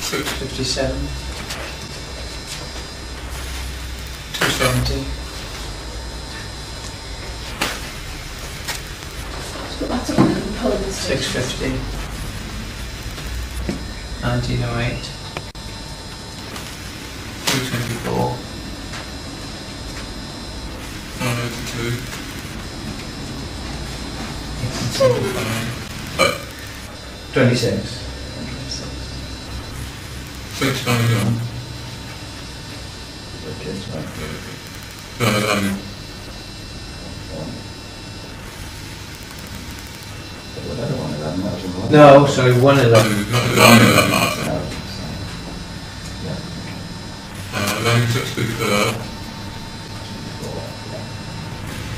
57. 270. That's a polling station. 650. 1908. 224. 182. 1875. 26. 6,000. Okay, that's right. 200. No, sorry, 1 of them. 1164.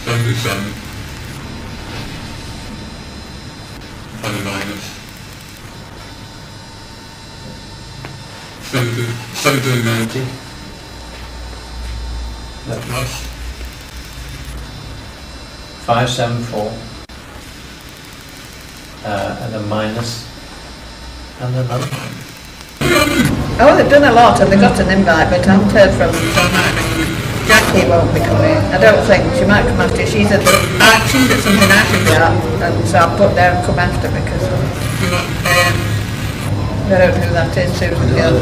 77. And a minus. 1790. That Plus. 574. And a minus. And another. Oh, they've done a lot and they got an invite, but I haven't heard from Jackie. Won't be coming. I don't think she might come after. She's at the she's at something after that, and so I'll put there and come after because I don't know who that is. Susan Gill.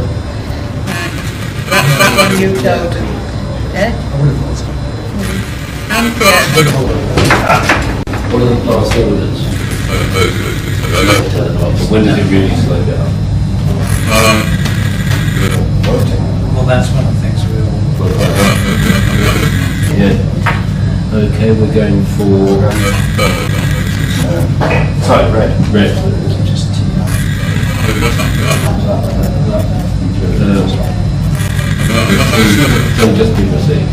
That's one you told. Yeah. And What are the last orders? When did it really slow down? Well, that's one of the things we all... Yeah. Okay, we're going for... sorry, red. Red. Don't just be received.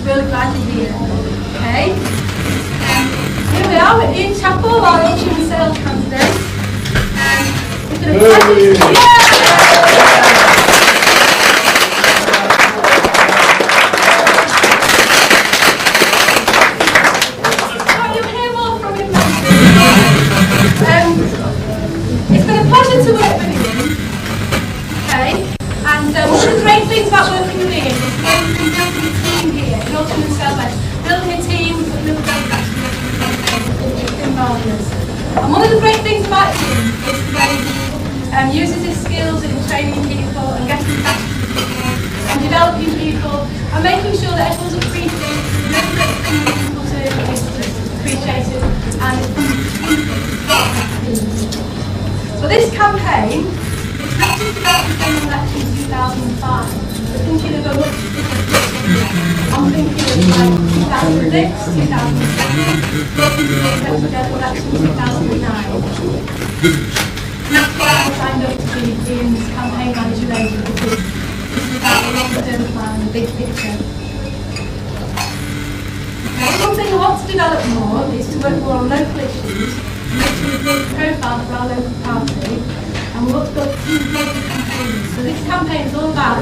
Really glad you're here. Okay? Here we are, we're in chapel, our Altrincham and Sale candidate. We're going to you'll hear more from him now. It's been a pleasure to work with you. Okay? And one of the great things about working with Ian is building a team here in Altrincham and Sale West. Building a team with little practice in marvellous. And one of the great things about Ian is that he uses his skills in training people and getting practice and developing people and making sure that everyone's appreciated, people to appreciate it. And so this campaign is not just about the general election 2005, we're thinking of a much different picture. I'm thinking of like 2006, 2007, the general election 2009. And that's why I signed up to be Ian's campaign manager later, because this is about the long-term plan and the big picture. One thing I want to develop more is to work more on local issues, make sure we build a profile for our local party, and we'll look to build local campaigns. So this campaign is all about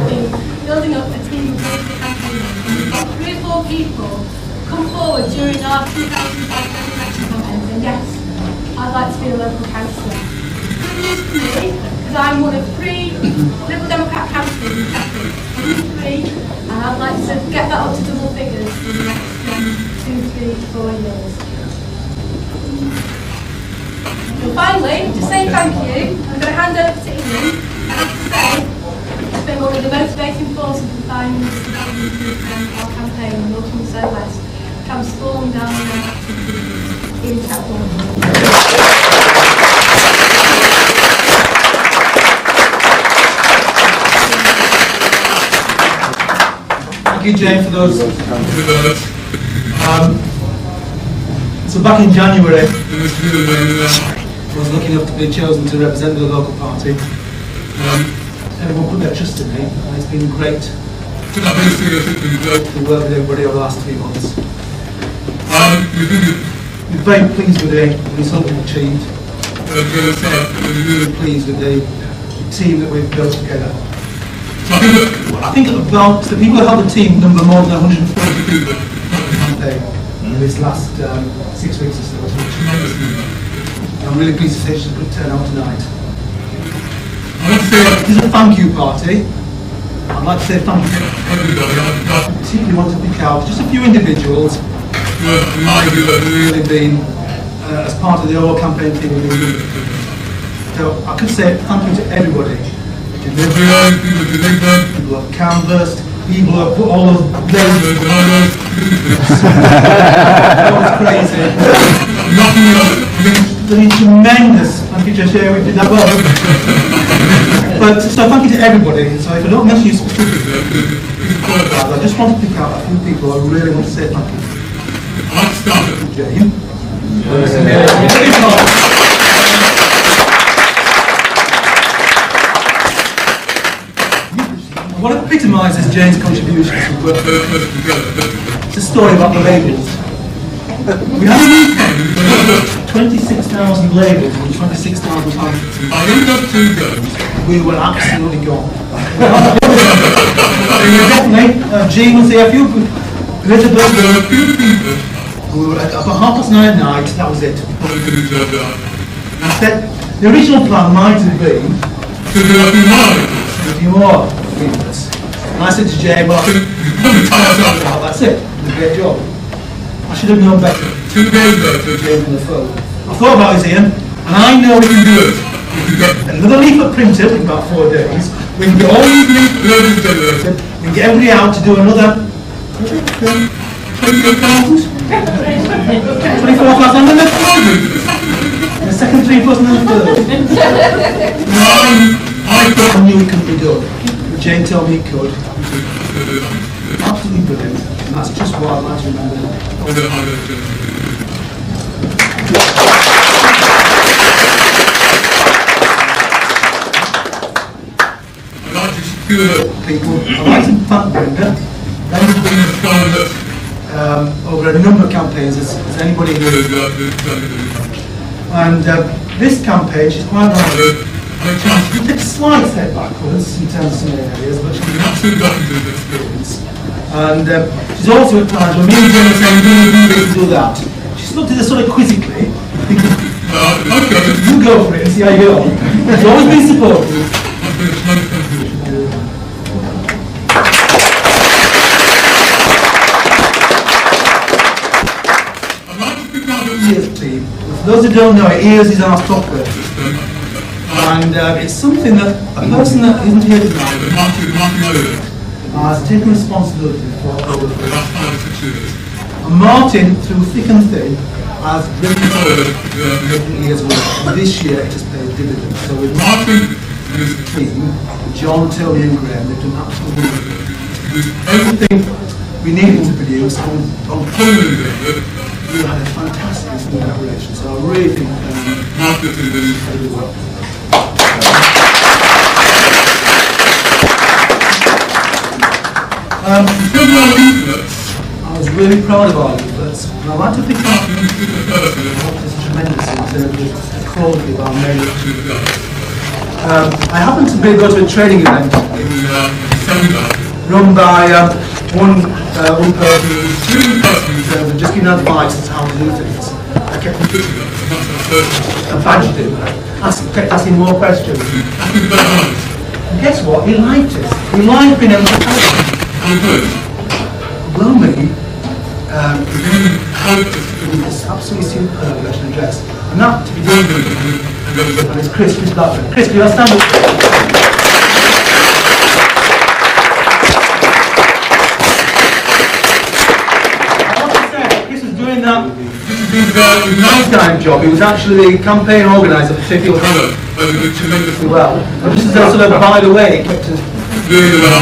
building up a team of local campaigners. And we've got 3 or 4 people come forward during our 2005 election campaign saying, yes, I'd like to be a local councillor. Good news for me, because I'm one of 3 Liberal Democrat councillors in Sheffield. I'm 3, and I'd like to get that up to double figures in the next 2, 3, 4 years. And finally, to say thank you, I'm going to hand over to Ian. I have to say, it's been one of the motivating forces behind our campaign in Altrincham and Sale West, transforming down our activities in Chatwell. Thank you, Jane, for those. So back in January, I was lucky enough to be chosen to represent the local party. Everyone put their trust in me, and it's been great to work with everybody over the last 3 months. We're very pleased with the result we've achieved. We're really pleased with the team that we've built together. I think about the people who held the team number more than 140 people in this last 6 weeks or so. I'm really pleased to say it's a good turnout tonight. This is a thank you party. I'd like to say thank you to everybody. I particularly want to pick out just a few individuals who have really been as part of the overall campaign team. So I could say thank you to everybody. People have canvassed, people have put all those labels on. That was crazy. Really tremendous. Thank you, Josh. We did that well. But so thank you to everybody. So if I don't mention you specifically, I just want to pick out a few people I really want to say thank you. Let's start with Jane. What epitomises Jane's contribution to work it's a story about the labels. We had 26,000 labels and 26,000 times. We were absolutely gone. Definitely, Jean was there, a few Elizabeth, there were a few people. We were at about 9:30 at night, that was it. Instead, the original plan might have been to do a few more. And I said to Jane, well, that's it, a great job. I should have known better. 2 days later, Jane on the phone. I thought about it, Ian, and I know we can do it. We can get another leaflet printed in about 4 days, we can get all these leaflets generated, we can get everybody out to do another 24,000 and then the second 3 plus and then the third. I thought I knew it couldn't be done. Jane told me it could. Absolutely brilliant. And that's just what I'd like to remember. People, I'd like to thank Brenda. Brenda's been over a number of campaigns as anybody knows. And this campaign, she's quite right. She took a slight step backwards in terms of some areas, but she's an absolute doctor of experience. And she's also at times when me and Jen are saying, do that. She's looked at us sort of quizzically, thinking, okay, you go for it and see how you go. She's always been supportive. EARS team. For those who don't know, EARS is our software system. And it's something that a person that isn't here tonight, has taken responsibility for over the last 5 or 6 years. And Martin, through thick and thin, has driven forward making EARS work. And this year it has paid dividends. So with Martin and his team, John, Tony and Graham, they've done absolutely everything we needed to produce on polling day. We had a fantastic collaboration. So I really think Martin did incredibly well. I was really proud of our leaflets, and I'd like to think that it's tremendous in terms of the quality of our mail. I happened to go to a training event in December, run by one person who's just giving advice as to how to do things. I kept repeating it, and badged him. Kept asking more questions. And guess what? He liked it. He liked being able to tell him. Well, me, with this absolutely superb election address, And that to be done with, and it's Chris Blackburn. Chris, can you stand up? That his nighttime job. He was actually the campaign organiser for Sheffield Hammer, tremendously well. And just as a sort of by the way, kept us really well.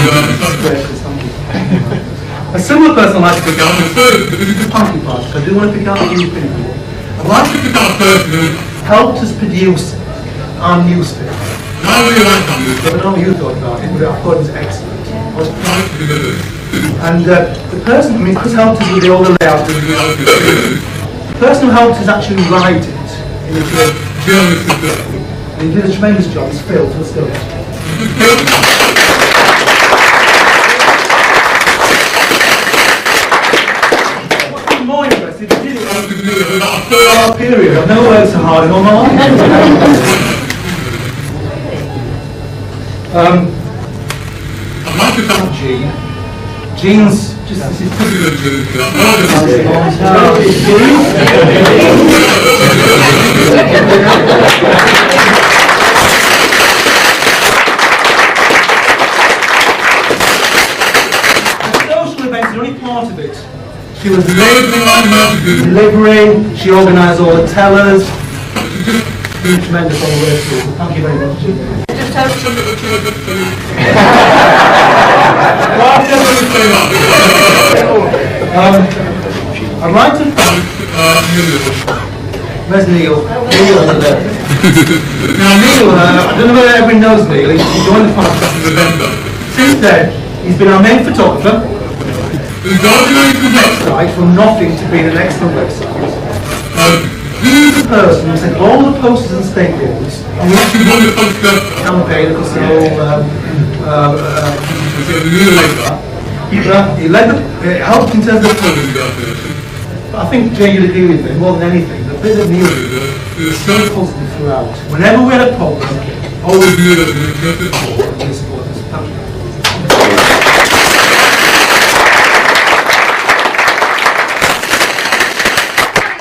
A similar person I'd like to pick out is the party part. I do want to pick out a few people. I'd like to pick out a person who helped us produce our newspaper. I really like that newspaper. I don't know what you thought about it, but I thought it was excellent. I was proud to be with it. And the person, I mean, Chris helped us with all the layout. The person who helped us actually write it in the journalistic, and he did a tremendous job. It's Phil still. What's been more impressive, he did it over a 4-hour period. I've never worked so hard in all my life. I'd like to thank Jean. Jean's just this is social events are only part of it. She was delivering, she organised all the tellers. She's tremendous on the way through. Thank you very much. Just hope somebody I'd like to thank where's Neil? Neil over there. Now Neil, I don't know whether everyone knows Neil, he joined the podcast in November. Since then, he's been our main photographer. He's organised the website from nothing to being an excellent website. He's the person who sent all the posters and statements, and we actually won the poster campaign because they're all he led it helped in terms of funding. But I think Jay, you'd agree with me, more than anything, the bit of Neil was so positive throughout. Whenever we had a problem, always knew that we were going to support and support us. Thank you.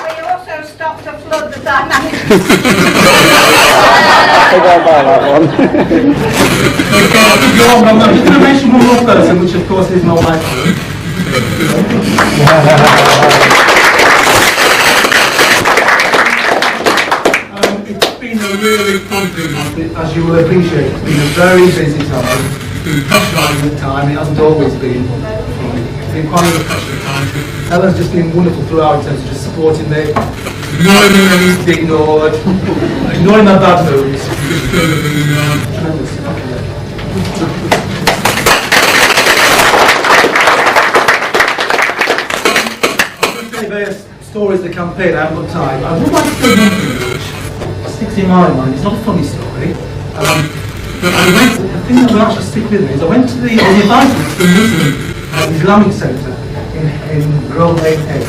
We also stopped a flood the dynamic. I don't buy that one. I'm just going to mention one more person, which of course is my wife. It's been a really positive month, as you will appreciate. It's been a very busy time. It's been a pressurising time, it hasn't always been. It's been quite a pressurising time. Helen's just been wonderful throughout in terms of just supporting me. Ignoring me when I need to be ignored. Ignoring my bad moods. Tremendous. Various stories of the campaign, I haven't got time. I would like to say one thing which sticks in my mind. It's not a funny story. But the thing that will actually stick with me is I was invited to the Muslim Islamic Centre in Grove Lane Hay.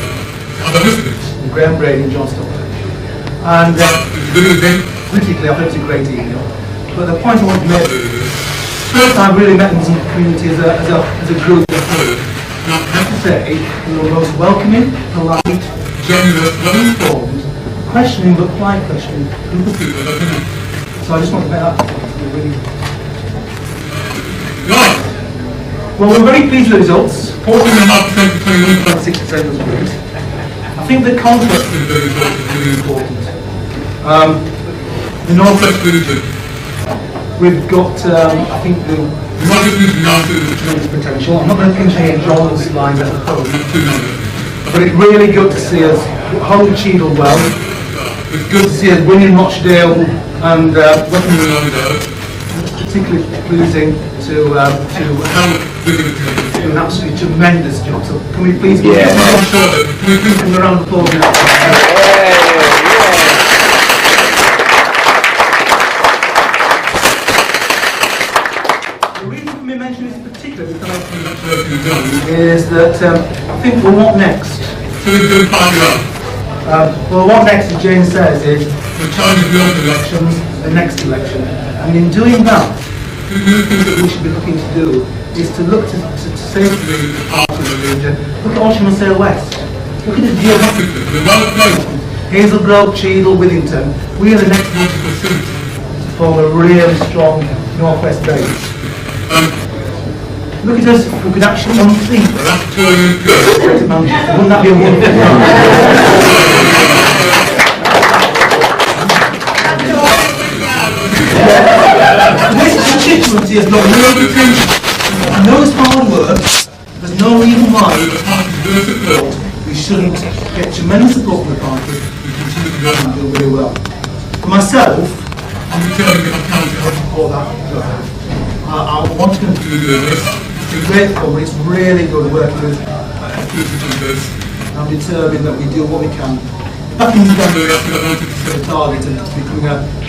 In Graham Brain in Johnston. And politically I thought it was a great evening. But the point I want to make is first time I really met the Muslim community as a group. I have to say, they were most welcoming, polite, generous, well-informed, questioning but quite questioning group of people that I met. So I just want to make that point. Really. Right. Well, we're very pleased with the results. 14.5% to 21.6% was great. I think the context of the results is really important. The North West region, we've got, I think, the tremendous potential. I'm not going to finish any of John's lines at the home, but it's really good to see us hold Cheadle well. It's good to see us winning Rochdale and it's particularly pleasing to help do an absolutely tremendous job. So can we please give them a round of applause now? Is that I think what next? Well, what next, as Jane says, is the challenge of the elections, the next election, and in doing that, the things that we should be looking to do is to look to say to the part of the region, look at Altrincham and Sale West, look at it geographically, we're well placed Hazelgrove, Cheadle, Withington, we are the next political seat to form a really strong northwest base. Look at us, we could actually complete. Wouldn't that be a wonderful plan? This constituency has got no potential. I know it's hard work. There's no reason why we shouldn't get tremendous support from the party and continue to go and do really well. For myself, I'm determined to help support that. I want to continue doing this. It's great fun, but it's really good working with I'm determined that we do what we can. Back in January, I wanted to set a target and becoming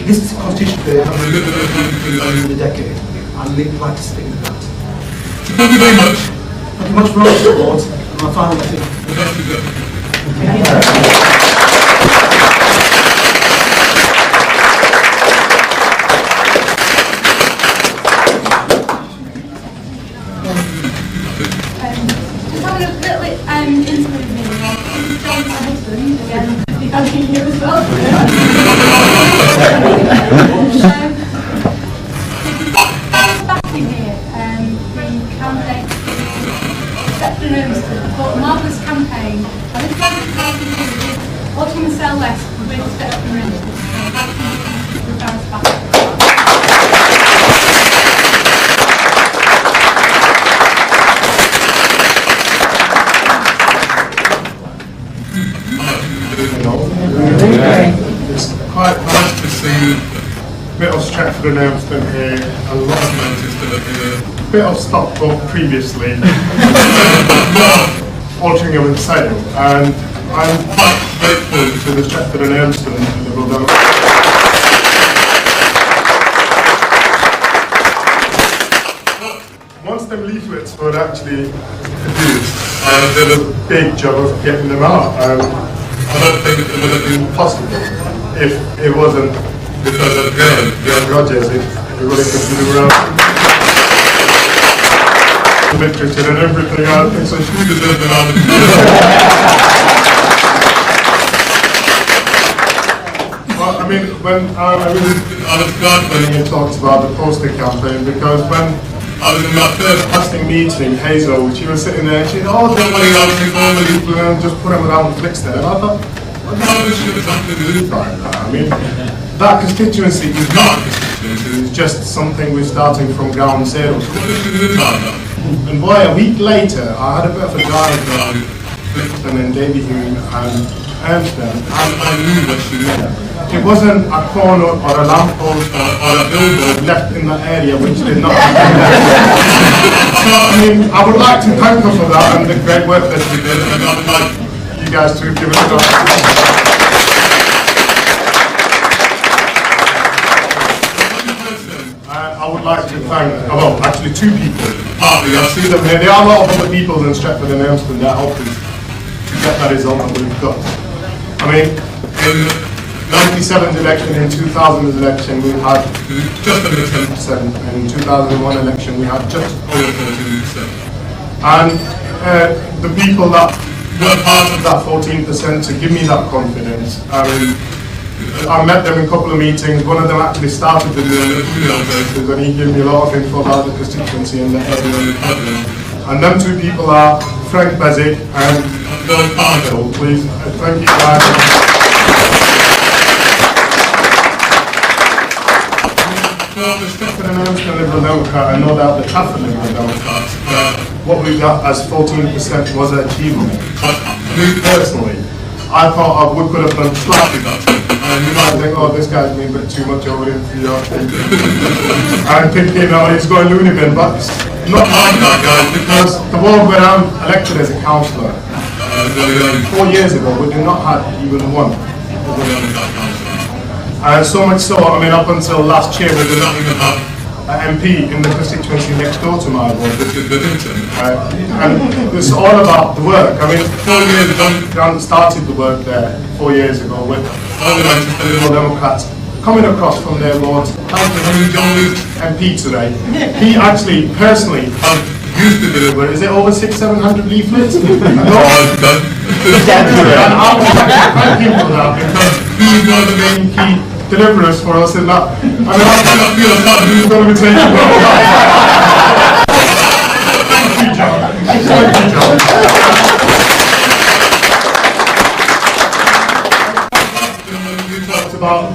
this competition period in the decade. I'd like to stick with that. So thank you very much. Thank you much for all the support. And my final message. Just having a little bit interview with me. This is John, my husband, again, because he's here as well. Back in here, the candidate for a marvellous campaign. And this is Altrincham and Sale West with Spectrum Rooms. It's quite nice to see a bit of Stratford and Elmston here, a lot of Manchester here, a bit of Stockport previously, more Altrincham and Sale, and I'm quite grateful to the Stratford and Elmston Liberal Democrats. Once them leaflets were actually produced, there was a big job of getting them out. I don't think it would have been possible if it wasn't because of Graham Rogers, if we would have continued around literature and everything. I think so she deserved an honor. Well, I mean, when I was glad when he talks about the poster campaign, because when I was in that first casting meeting, Hazel, she was sitting there and she said, oh, don't worry, I'll take all the people and just put them around the flicks there. And I thought, what the hell is she exactly doing by that? I mean, that constituency is not a constituency, it's just something we're starting from ground zero. So what is she doing by that? And boy, a week later, I had a bit of a dive around Clifton and Davyhulme and Elmston, and I knew what she meant. It wasn't a corner or a lamppost or a billboard left in that area which did not happen there. So, I mean, I would like to thank her for that and the great work that she did, and I would like you guys to give it a go. I would like to thank, well, actually two people. Partly, I see them here. There are a lot of other people in Stratford and Elmston that helped us to get that result that we've got. I mean, in 97's election, in 2000's election, we had just under 10%, and in 2001 election, we had just over 13%. And the people that were part of that 14% to give me that confidence, I met them in a couple of meetings. One of them actually started the email basis, and he gave me a lot of info about the constituency and the area and the cabinet. And them two people are Frank Bezic and Bill Parnell. Please, thank you guys. The Stratford and Elmston Liberal Democrat and no doubt the Trafford Liberal Democrats, what we got as 14% was an achievement. But me personally, I thought we could have done slightly better. And you might think, oh, this guy's being a bit too much over here for your thing. I'm thinking, oh, he's going loony bin, but not like that, guys, because the ward where I'm elected as a councillor 4 years ago, we did not have even one. And so much so, I mean, up until last year, we did not even have an MP in the constituency next door to my ward, which is Withington. And it's all about the work. I mean, 4 years John started the work there 4 years ago with all the Manchester Liberal Democrats coming across from their wards. Thank you, Henry John, MP today. He actually personally helped used to deliver, is it over 600-700 leaflets? And Oh, it's done. and I would like to thank him for that, because he's one of the main key deliverers for us in that. And then I cannot feel that who's going to be taking over. Thank you, John. Thank you, John. You talked about,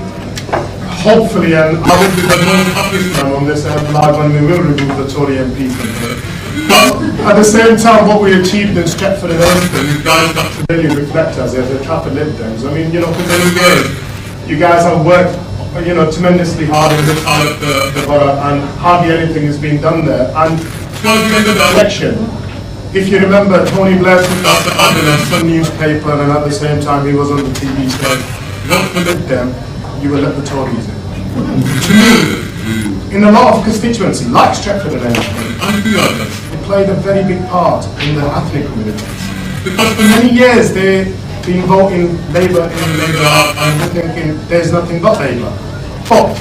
hopefully, and I will be the most happiest man on this live when we will remove the Tory MP from here. But at the same time, what we achieved in Stretford and Elmston, you guys got to really reflect as the Trafford Lib Dems. I mean, you know, for many years, you guys have worked, you know, tremendously hard in this part of the borough, and hardly anything has been done there. And towards the end of the election, if you remember, Tony Blair took out the ad in a Sun newspaper, and at the same time he was on the TV saying, vote for Lib Dem, you will let the Tories in. In a lot of constituencies, like Stretford and Elmston, they played a very big part in the ethnic communities. Because for many years they've been voting Labour in, Labour out, and we're thinking there's nothing but Labour. But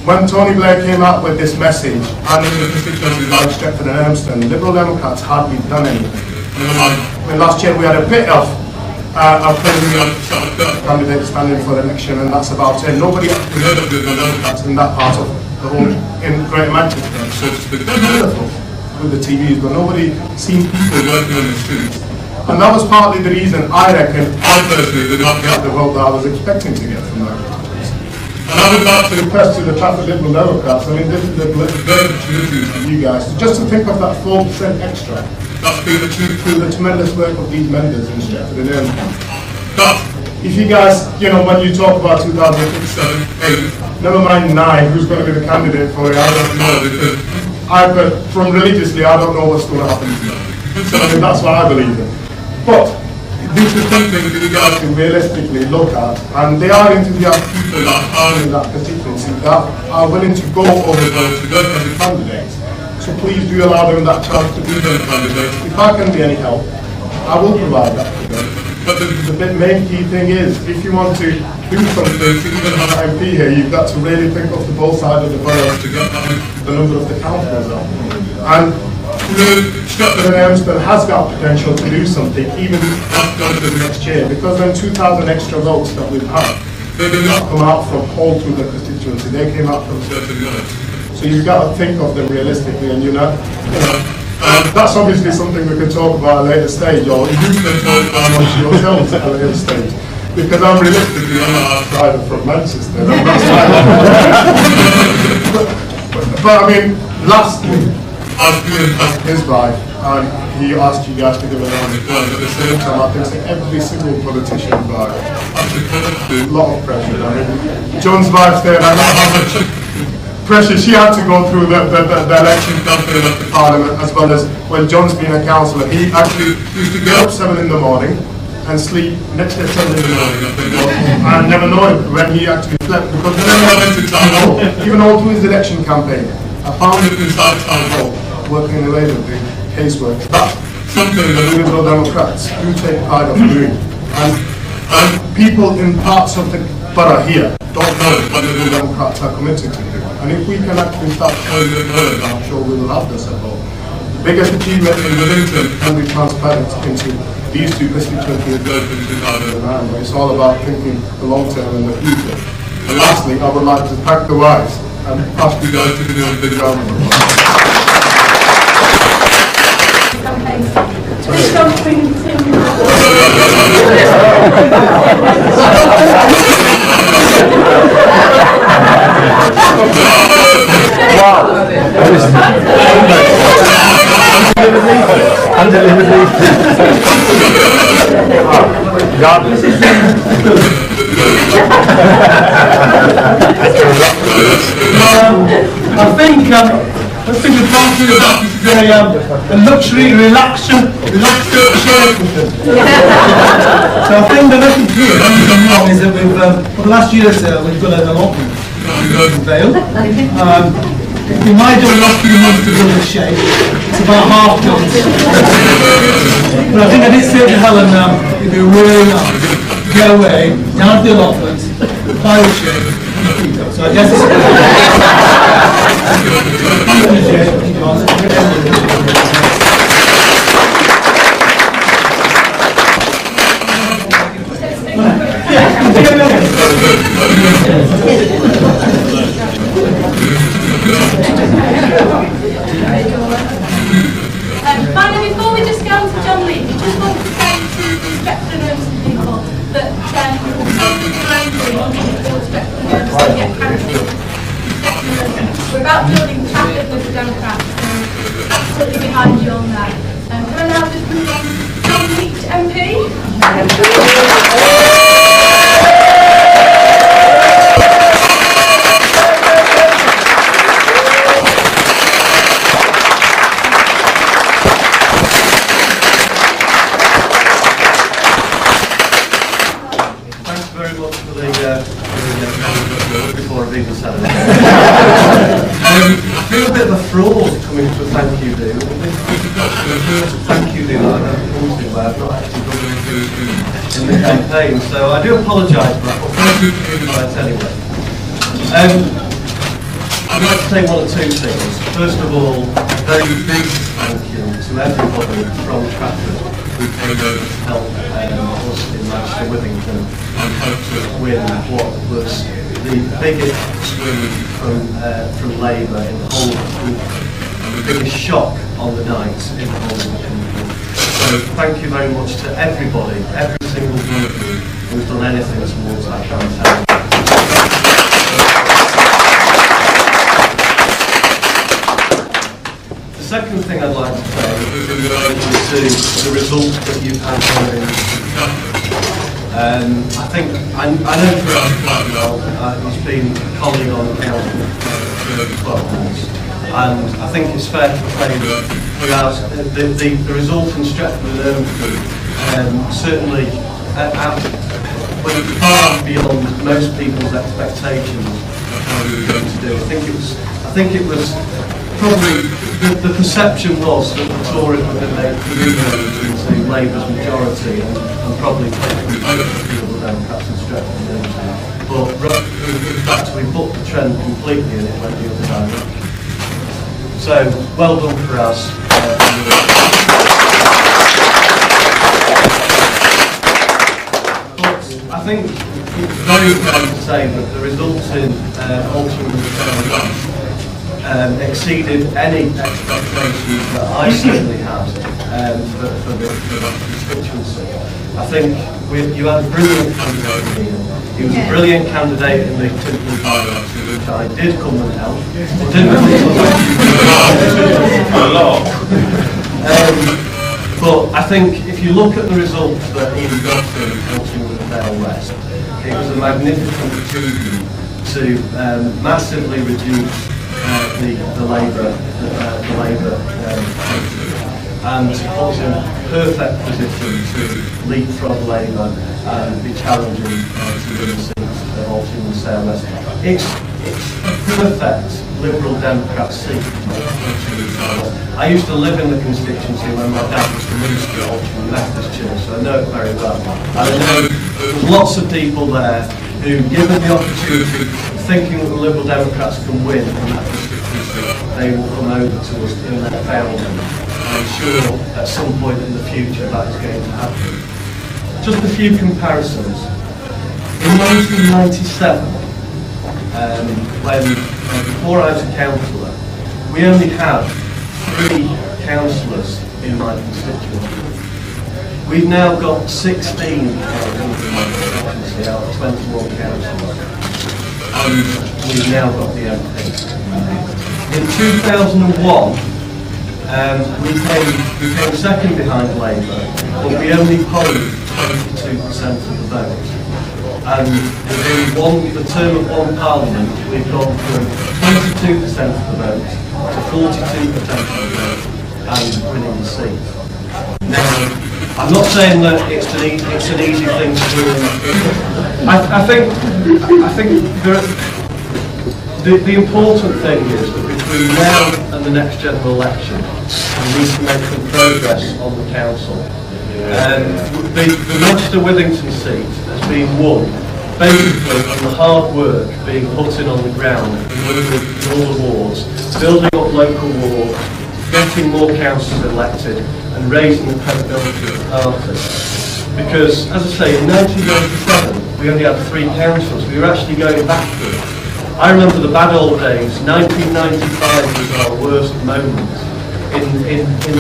when Tony Blair came out with this message, and in the constituencies like Stretford and Elmston, Liberal Democrats hardly done anything. When last year we had a bit of a candidate standing for election, and that's about it. Nobody actually heard of the Democrats in that part of the whole, in Greater Manchester, so to speak. They're wonderful with the TVs, but nobody seen people working on the streets. And that was partly the reason I reckon I personally did not get the vote that I was expecting to get from them. And I would like to request to the Trafford Liberal Democrats, I mean, this is a great opportunity for you guys, just to think of that 4% extra. That's been achieved through the tremendous work of these members in Stretford and Elmston. But if you guys, you know, when you talk about 2006, 7, 8, never mind 9, who's going to be the candidate for it, I don't know, because from religiously, I don't know what's going to happen to them. So I mean, that's what I believe in. But this is something that you guys can realistically look at, and they are enthusiastic people that are in that constituency that are willing to go over there to work as a candidate. So please do allow them that chance to be their candidates. If I can be any help, I will provide that to them. But the main key thing is, if you want to do something to even have an MP here, you've got to really think of the both sides of the borough to get the number of the councillors up. And Stretford and Elmston has got potential to do something, even after the next year, because then 2,000 extra votes that we've had, they did not come out from all through the constituency, they came out from certain units. So you've got to think of them realistically, and that's obviously something we can talk about at a later stage, or you can talk about yourselves at a later stage. Because I'm realistically, I'm an outsider from Manchester. But I mean, last week, I was doing his life, and he asked you guys to give a round of applause. At the same time, I think every single politician vibe, a lot of pressure. I mean, John's wife there, I know how much pressure she had to go through the election campaign at the Parliament, as well as when John's been a councillor. He actually used to get up 7 in the morning and sleep next to 7 in the morning. I never know when he actually slept, because whenever I went to town hall, even all through his election campaign, I found him inside town hall working in the Labour casework. That's something that the Liberal Democrats do take pride of doing. And people in parts of the borough here don't know what the Liberal Democrats are committed to do. And if we can actually start showing the word, I'm sure we will have this support. The biggest achievement in Wellington can be transparent into these two constituencies in 2009, but it's all about thinking the long term and the future. And lastly, I would like to thank the wives and ask you guys to do a big round of applause. I think we've gone through the luxury relaxer chair cushion. So I think the lesson here is that we've, for the last year or so, we've done an allotment in Vale. We might do a last few months to build a shape. It's about half done. But I think I did say to Helen, it'd be really nice to get away, down to the allotment, buy the shape, and keep it. So I guess it's Finally, before we just go on to John Lee, we just want to say to the spectrum people that we're about building traffic with the Democrats, so absolutely behind you on that. Can I now just move on to John Lee MP? Before I've even said it. I feel a bit of a fraud coming to a thank you do. The first thank you do that I've ever come to where I've not actually done anything in the campaign, so I do apologise for that, but thank you for doing that anyway. I'd like to say one or two things. First of all, a very big thank you to everybody from Trafford who came over to help us in Manchester Withington and helped to win what was the biggest swing from Labour in the whole of the country and the biggest shock on the night in the whole of the country. So thank you very much to everybody, every single one of you who's done anything towards that campaign. The second thing I'd like to say is in relation to the results that you've had here in I think, I know for us quite well, he's been a colleague on the council for 12 months, and I think it's fair to say that the result in Stretford and Ermford certainly went far beyond most people's expectations of how we were going to do. I think it was probably, the perception was that the Tories were going to make into Labour's majority and probably take the Democrats and Stretford and Ermford. But in fact we booked the trend completely and it went the other direction. So well done for us. But I think it's very important to say that the results in Altrincham and Sale West exceeded any expectations that I certainly had for that constituency. I think you had a brilliant candidate here. He was a brilliant candidate in the Timperley by-election, which I did come and help. It didn't really a lot. But I think if you look at the results that he got in Altrincham and Sale West, it was a magnificent achievement to massively reduce the Labour and to put in a perfect position to leapfrog Labour and be challenging to win the seats at Altrincham and Sale West. It's a perfect Liberal Democrat seat. I used to live in the constituency when my dad was the minister at Altrincham Methodist Church, so I know it very well. And I know there's lots of people there who, given the opportunity, thinking that the Liberal Democrats can win in that constituency, they will come over to us in their thousands. I'm sure at some point in the future that is going to happen. Just a few comparisons. In 1997, before I was a councillor, we only had 3 councillors in my constituency. We've now got 16 councillors in my constituency out of 21 councillors, and we've now got the MP. In 2001, we came second behind Labour, but we only polled 22% of the vote. And within the term of one parliament, we've gone from 22% of the vote to 42% of the vote and winning the seat. Now, I'm not saying that it's an easy thing to do. I think the important thing is that between now and the next general election, we need to make some progress on the council. The Manchester Withington seat has been won basically on the hard work being put in on the ground in in all the wards, building up local wards, getting more councillors elected, and raising the credibility of the party. Because, as I say, in 1997, we only had 3 councillors. We were actually going backward. I remember the bad old days. 1995 was our worst moment. In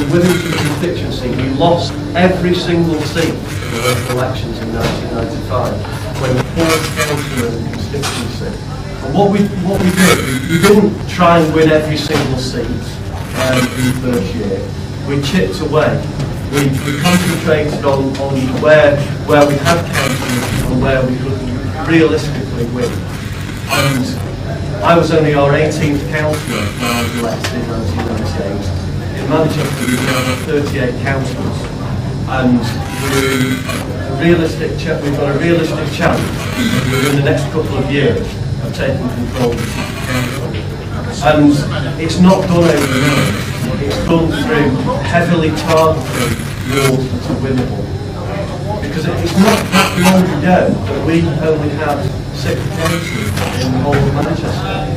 Withington constituency, we lost every single seat in the local elections in 1995 when the 4th councillor in the constituency. And what we did, we didn't try and win every single seat in the first year. We chipped away. We concentrated on where we had councillors and where we could realistically win. And I was only our 18th councillor when I was elected in 1998. In Manchester we now have 38 councillors, and we've got a realistic chance within the next couple of years of taking control of the city council. And it's not done overnight. It's done through heavily targeted wards that are winnable. Because it's not that long ago that we only had 6 councillors in the whole of Manchester.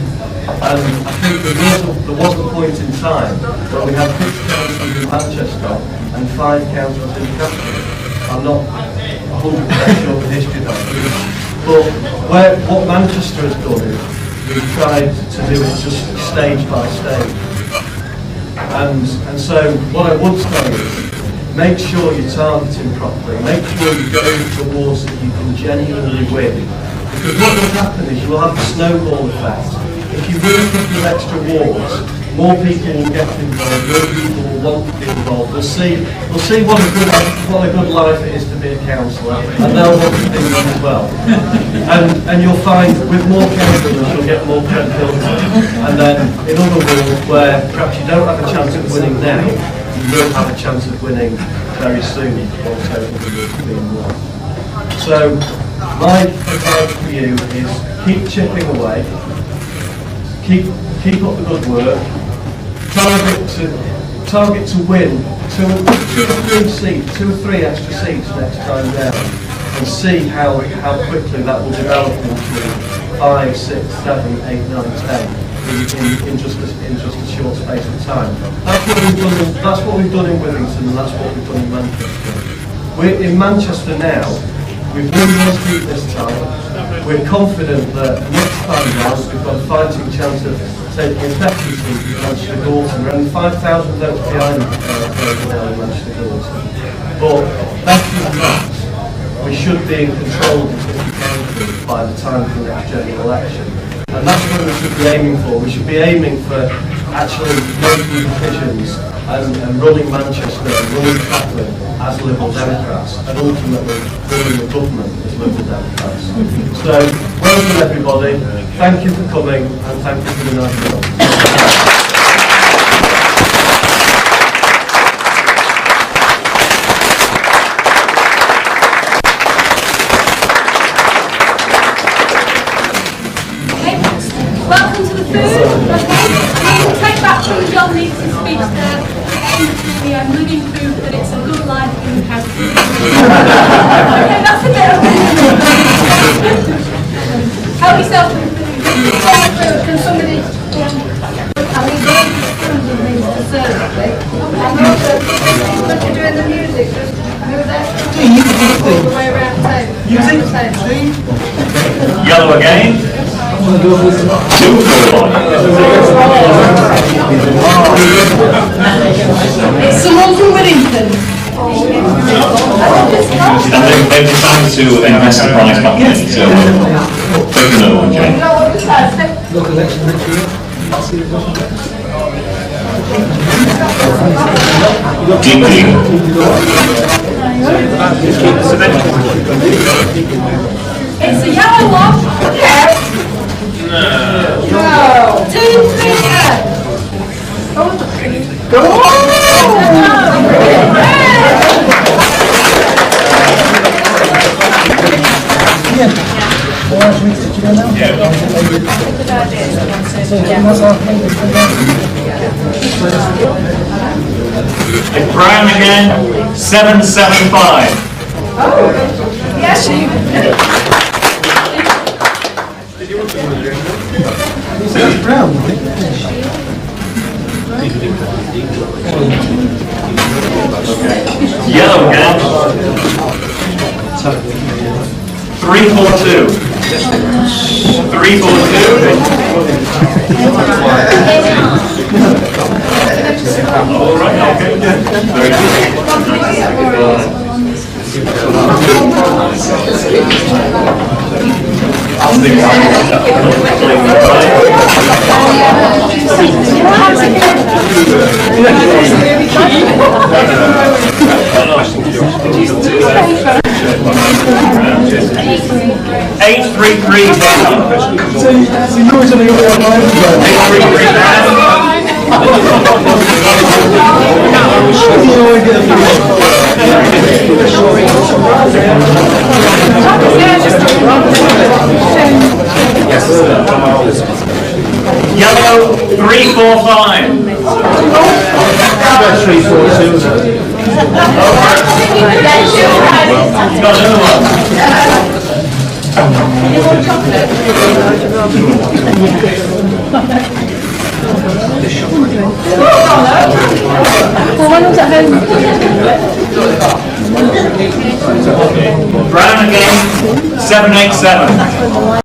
And I think there was a point in time where we had 6 councillors in Manchester and 5 councillors in the capital. I'm not 100% sure of the history of that. But what Manchester has done is we've tried to do it just stage by stage. And so what I would say is, make sure you're targeting properly, make sure you go towards that you can genuinely win. Because what will happen is you will have a snowball effect. If you win a couple of extra wards, more people will get involved, more people will want to be involved. We'll see what a good life it is to be a councillor, and they'll want to be one as well. And you'll find with more councillors you'll get more credibility. And then in other wards where perhaps you don't have a chance of winning now, you will have a chance of winning very soon once everything is being won. So my advice for you is keep chipping away, keep up the good work, target to win 2 or 3 extra seats next time down, and see how quickly that will develop into 5, 6, 7, 8, 9, 10 in just a short space of time. That's what we've done in Withington, and that's what we've done in Manchester. We're in Manchester now. We've won one seat this time. We're confident that next time round we've got a fighting chance of taking a second seat in Manchester Gorton. We're only 5,000 votes behind now in Manchester Gorton. But better than that, we should be in control of the city council by the time of the next general election. And that's what we should be aiming for. We should be aiming for actually making decisions and running Manchester and running Scotland as Liberal Democrats, and ultimately running the government as Liberal Democrats. So, well done everybody, thank you for coming, and thank you for the nice job. Welcome to the food. Take back from John Leeds' speech there. I'm living proof that it's a good life in the country. Okay, that's a bit of help yourself to the food. Can somebody I mean, going to food with me conservatively. And also, when you're doing the music, just move that all the way around the table. Yellow again. It's someone from Withington. And they've decided to invest the prize company, so take another one, Jane. Local election next year. Ding ding. It's a yellow one. Yes. No. 2, 3, go. It's Brown again, 775. Oh, yes, you. That's brown, I think. Yellow again. 342. 342. All right, okay. Very Eight, three, three, So you know it's only got one line to go. 833 You always get a Yellow, 345. 342. Got another one. Well, when I was at home. Brown again, 787.